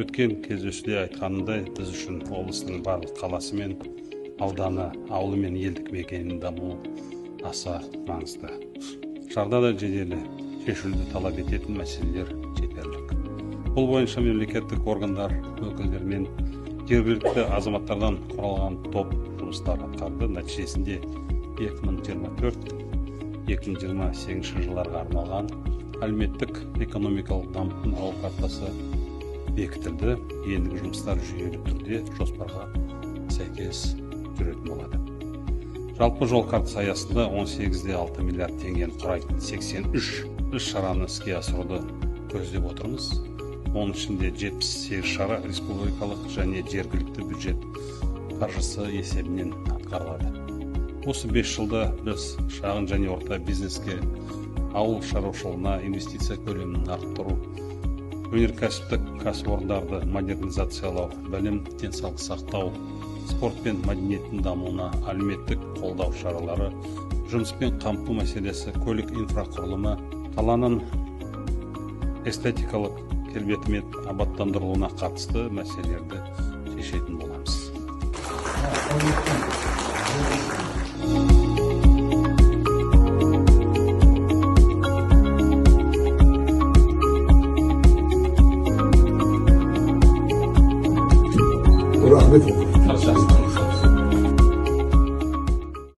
Өткен кездесуде айтқанымдай, біз үшін облыстың барлық қаласы мен ауданы, ауылы мен елдік мекенінің дамуы аса маңызды. Жағдайда жеделі шешуді талап ететін мәселелер жетерлік. Бұл бойынша мемлекеттік органдар өкілдері мен жергілікті азаматтардан құралған топ жұмыстар атқарды. Нәтижесінде 2024-2028 жылдарға арналған әлеуметтік экономикалық дамудың жол картасы бекітілді. Ендігі жұмыстар жүйелі түрде жоспарға сәйкес жүретін болады. Жалпы жол картасы аясында 18,6 миллиард теңгені құрайтын 83 іс-шараны іске асыруды көздеп отырмыз. Оның ішінде 78 шара республикалық және жергілікті бюджет қаржысы есебінен атқарылады. Осы 5 жылда біз шағын және орта бизнеске, ауыл шаруашылығына инвестиция көлемін арттыру, өнеркәсіптік кәсіпорындарды модернизациялау, білім, денсаулық сақтау, спорт пен мәдениеттің дамуына әлеуметтік қолдау шаралары, жұмыспен қамту мәселесі, көлік инфрақұрылымы, қаланың эстетикалық келбеті мен абаттандырылуына қатысты мәселелерді шешетін боламыз.